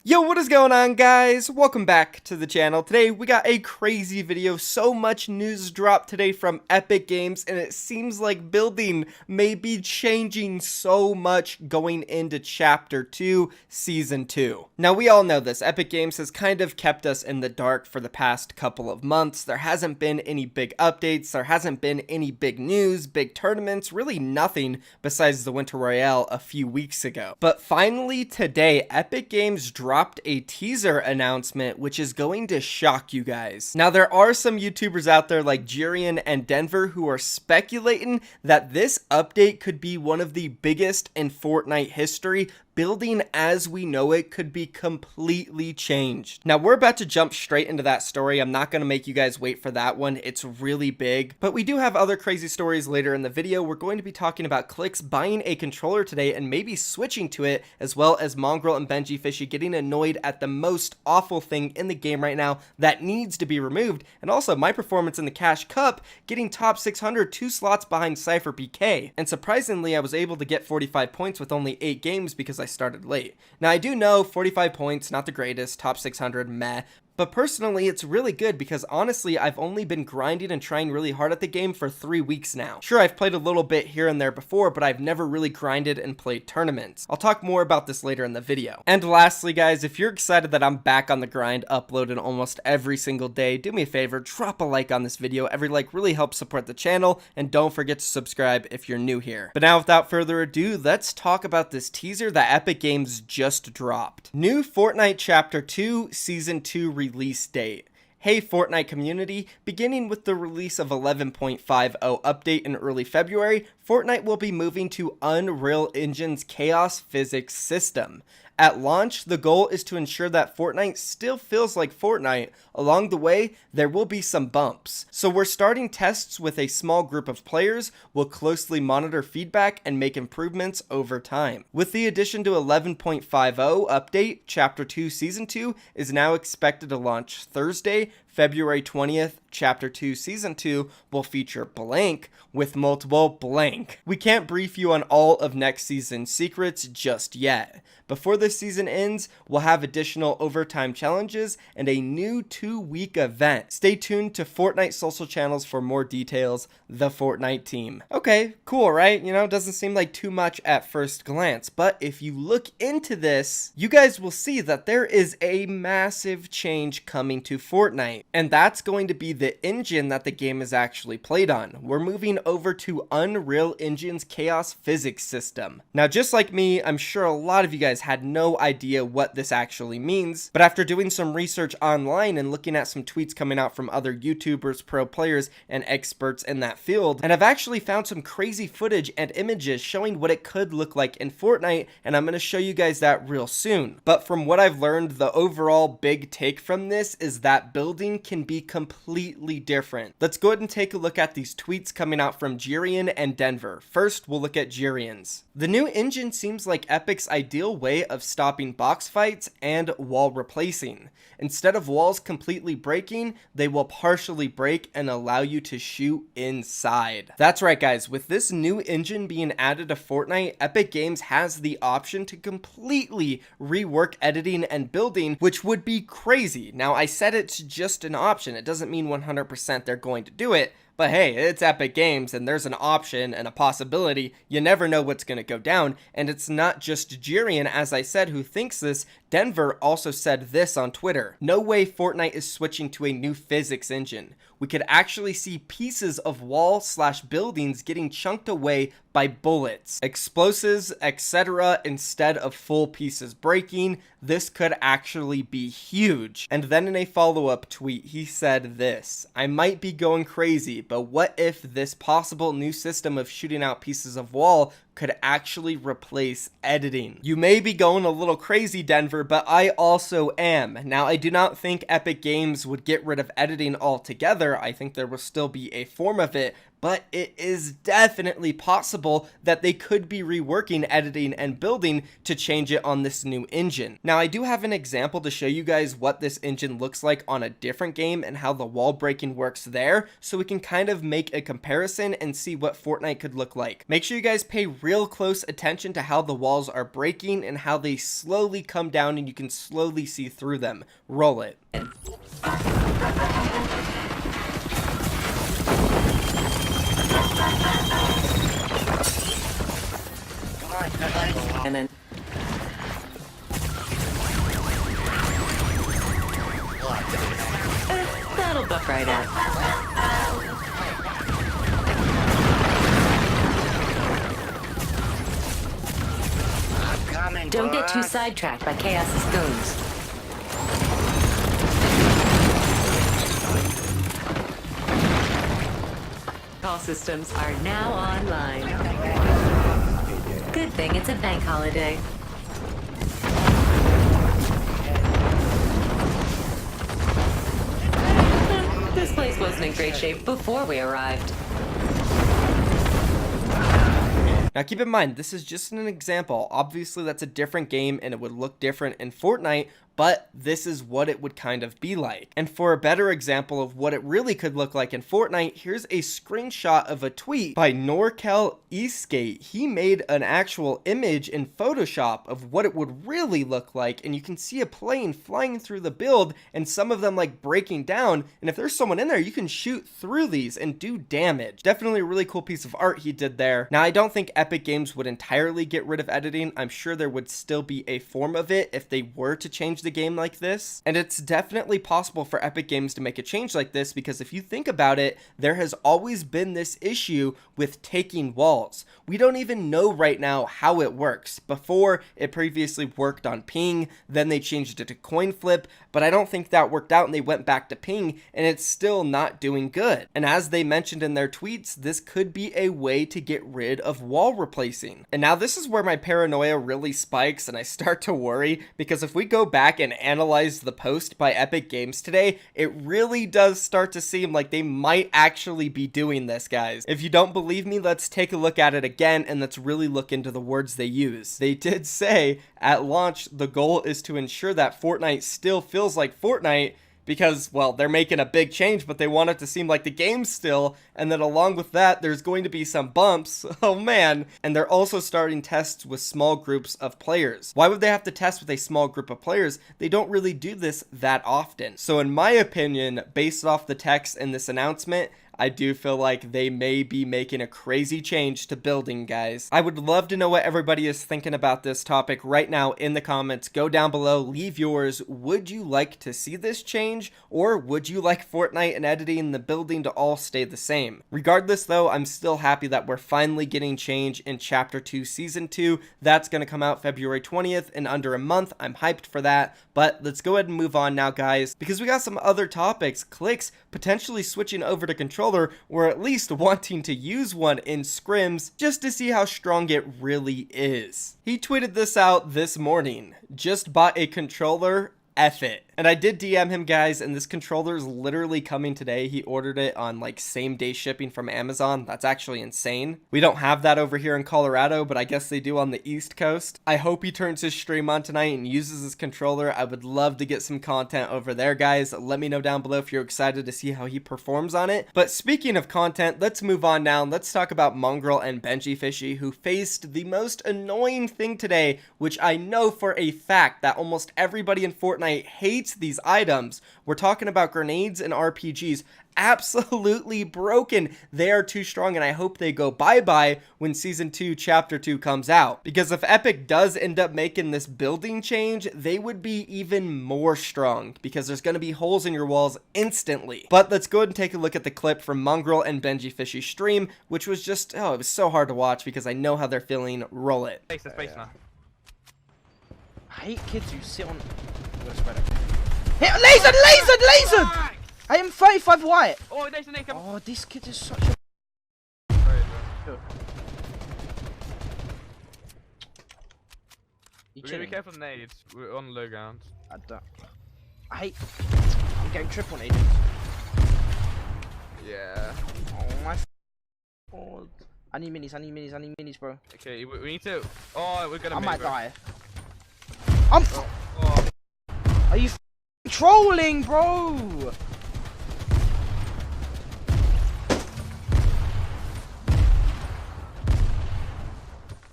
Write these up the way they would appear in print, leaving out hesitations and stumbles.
Yo, what is going on, guys? Welcome back to the channel. Today we got a crazy video. So much news dropped today from Epic Games, and it seems like building may be changing so much going into Chapter 2, Season 2. Now, we all know this. Epic Games has kind of kept us in the dark for the past couple of months. There hasn't been any big updates. There hasn't been any big news, big tournaments, really nothing besides the Winter Royale a few weeks ago. But finally today, Epic Games dropped a teaser announcement which is going to shock you guys. Now, there are some YouTubers out there like Jirian and Denver who are speculating that this update could be one of the biggest in Fortnite history. Building as we know it could be completely changed. Now, we're about to jump straight into that story. I'm not going to make you guys wait for that one. It's really big, but we do have other crazy stories later in the video. We're going to be talking about Clicks buying a controller today and maybe switching to it, as well as Mongrel and Benji Fishy getting annoyed at the most awful thing in the game right now that needs to be removed, and also my performance in the Cash Cup getting top 600 2 slots behind Cypher PK. And surprisingly, I was able to get 45 points with only 8 games because I started late. Now, I do know 45 points, not the greatest, top 600, meh. But personally, it's really good because honestly, I've only been grinding and trying really hard at the game for 3 weeks now. Sure, I've played a little bit here and there before, but I've never really grinded and played tournaments. I'll talk more about this later in the video. And lastly, guys, if you're excited that I'm back on the grind, uploading almost every single day, do me a favor, drop a like on this video. Every like really helps support the channel, and don't forget to subscribe if you're new here. But now, without further ado, let's talk about this teaser that Epic Games just dropped. New Fortnite Chapter 2 Season 2 release date. Hey Fortnite community, beginning with the release of 11.50 update in early February, Fortnite will be moving to Unreal Engine's Chaos Physics system. At launch, the goal is to ensure that Fortnite still feels like Fortnite. Along the way, there will be some bumps. So we're starting tests with a small group of players. We'll closely monitor feedback and make improvements over time. With the addition to 11.50 update, Chapter 2 Season 2 is now expected to launch Thursday, February 20th. Chapter 2 Season 2 will feature blank with multiple blank. We can't brief you on all of next season's secrets just yet. Before this season ends, we'll have additional overtime challenges and a new 2-week event. Stay tuned to Fortnite social channels for more details. The Fortnite team. Okay, cool, right? You know, doesn't seem like too much at first glance, but if you look into this, you guys will see that there is a massive change coming to Fortnite, and that's going to be the engine that the game is actually played on. We're moving over to Unreal Engine's Chaos Physics system. Now, just like me, I'm sure a lot of you guys had no idea what this actually means, but after doing some research online and looking at some tweets coming out from other YouTubers, pro players, and experts in that field, and I've actually found some crazy footage and images showing what it could look like in Fortnite, and I'm going to show you guys that real soon. But from what I've learned, the overall big take from this is that building can be completely different. Let's go ahead and take a look at these tweets coming out from Jirian and Denver. First, we'll look at Jirian's. The new engine seems like Epic's ideal way of stopping box fights and wall replacing. Instead of walls completely breaking, they will partially break and allow you to shoot inside. That's right, guys. With this new engine being added to Fortnite, Epic Games has the option to completely rework editing and building, which would be crazy. Now, I said it's just an option. It doesn't mean 100% they're going to do it. But hey, it's Epic Games and there's an option and a possibility. You never know what's going to go down. And it's not just Jirian, as I said, who thinks this. Denver also said this on Twitter. No way Fortnite is switching to a new physics engine. We could actually see pieces of wall/buildings getting chunked away by bullets, explosives, etc. instead of full pieces breaking. This could actually be huge. And then in a follow-up tweet, he said this: I might be going crazy, but what if this possible new system of shooting out pieces of wall could actually replace editing? You may be going a little crazy, Denver, but I also am. Now, I do not think Epic Games would get rid of editing altogether. I think there will still be a form of it, but it is definitely possible that they could be reworking, editing, and building to change it on this new engine. Now, I do have an example to show you guys what this engine looks like on a different game and how the wall breaking works there, so we can kind of make a comparison and see what Fortnite could look like. Make sure you guys pay real close attention to how the walls are breaking and how they slowly come down and you can slowly see through them. Roll it. And then that'll buck right out. Don't get too sidetracked by Chaos's goons. Call systems are now online. Good thing it's a bank holiday. This place wasn't in great shape before we arrived. Now keep in mind, this is just an example. Obviously that's a different game and it would look different in Fortnite, but this is what it would kind of be like. And for a better example of what it really could look like in Fortnite, here's a screenshot of a tweet by Norkel Eastgate. He made an actual image in Photoshop of what it would really look like, and you can see a plane flying through the build and some of them like breaking down, and if there's someone in there, you can shoot through these and do damage. Definitely a really cool piece of art he did there. Now, I don't think Epic Games would entirely get rid of editing. I'm sure there would still be a form of it if they were to change the game like this, and it's definitely possible for Epic Games to make a change like this, because if you think about it, there has always been this issue with taking walls. We don't even know right now how it works. Before, it previously worked on ping, then they changed it to coin flip, but I don't think that worked out and they went back to ping, and it's still not doing good. And as they mentioned in their tweets, this could be a way to get rid of wall replacing. And now this is where my paranoia really spikes and I start to worry, because if we go back and analyze the post by Epic Games today, it really does start to seem like they might actually be doing this, guys. If you don't believe me, let's take a look at it again and let's really look into the words they use. They did say, at launch, the goal is to ensure that Fortnite still feels like Fortnite, because, well, they're making a big change, but they want it to seem like the game still, and then along with that, there's going to be some bumps. Oh man. And they're also starting tests with small groups of players. Why would they have to test with a small group of players? They don't really do this that often. So in my opinion, based off the text in this announcement, I do feel like they may be making a crazy change to building, guys. I would love to know what everybody is thinking about this topic right now in the comments. Go down below, leave yours. Would you like to see this change, or would you like Fortnite and editing and the building to all stay the same? Regardless though, I'm still happy that we're finally getting change in Chapter 2 Season 2. That's going to come out February 20th in under a month. I'm hyped for that, but let's go ahead and move on now, guys, because we got some other topics. Clicks potentially switching over to controller, or at least wanting to use one in scrims just to see how strong it really is. He tweeted this out this morning. Just bought a controller, F it. And I did DM him, guys, and this controller is literally coming today. He ordered it on like same day shipping from Amazon. That's actually insane. We don't have that over here in Colorado, but I guess they do on the East Coast. I hope he turns his stream on tonight and uses his controller. I would love to get some content over there, guys. Let me know down below if you're excited to see how he performs on it. But speaking of content, let's move on now. Let's talk about Mongrel and Benji Fishy, who faced the most annoying thing today, which I know for a fact that almost everybody in Fortnite hates these items. We're talking about grenades and RPGs. Absolutely broken. They are too strong, and I hope they go bye-bye when Season 2 Chapter 2 comes out. Because if Epic does end up making this building change, they would be even more strong, because there's going to be holes in your walls instantly. But let's go ahead and take a look at the clip from Mongrel and Benji Fishy's stream, which was just, oh, it was so hard to watch because I know how they're feeling. Roll it. Face now. I hate kids who sit on... I'm gonna spread it. Hit! Lasered! I am 35 white! Oh, there's an come. Oh, this kid is such a... We're gonna be careful of nades. We're on low ground. I hate... I'm getting triple agents. Yeah. Oh my god. I need minis, bro. Okay, we need to. Oh, we're gonna I move might her. die. Oh, Are you trolling, bro?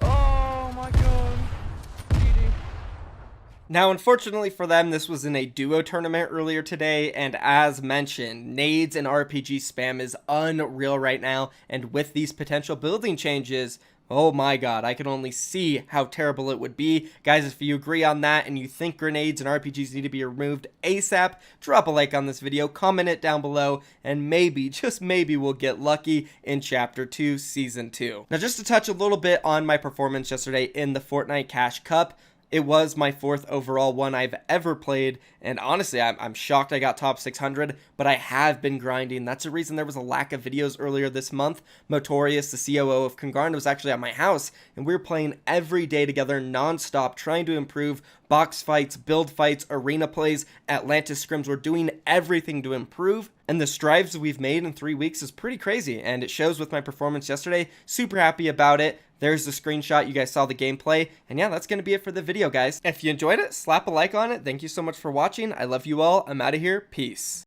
oh my god. GG. Now, unfortunately for them, this was in a duo tournament earlier today, and as mentioned, nades and RPG spam is unreal right now, and with these potential building changes, oh my god, I can only see how terrible it would be. Guys, if you agree on that and you think grenades and RPGs need to be removed ASAP, drop a like on this video, comment it down below, and maybe, just maybe, we'll get lucky in Chapter 2, Season 2. Now, just to touch a little bit on my performance yesterday in the Fortnite Cash Cup, it was my 4th overall one I've ever played, and honestly, I'm shocked I got top 600, but I have been grinding. That's the reason there was a lack of videos earlier this month. Motorius, the COO of Congarn, was actually at my house, and we were playing every day together non-stop, trying to improve box fights, build fights, arena plays, Atlantis scrims. We're doing everything to improve, and the strides we've made in 3 weeks is pretty crazy, and it shows with my performance yesterday. Super happy about it. There's the screenshot. You guys saw the gameplay. And yeah, that's going to be it for the video, guys. If you enjoyed it, slap a like on it. Thank you so much for watching. I love you all. I'm out of here. Peace.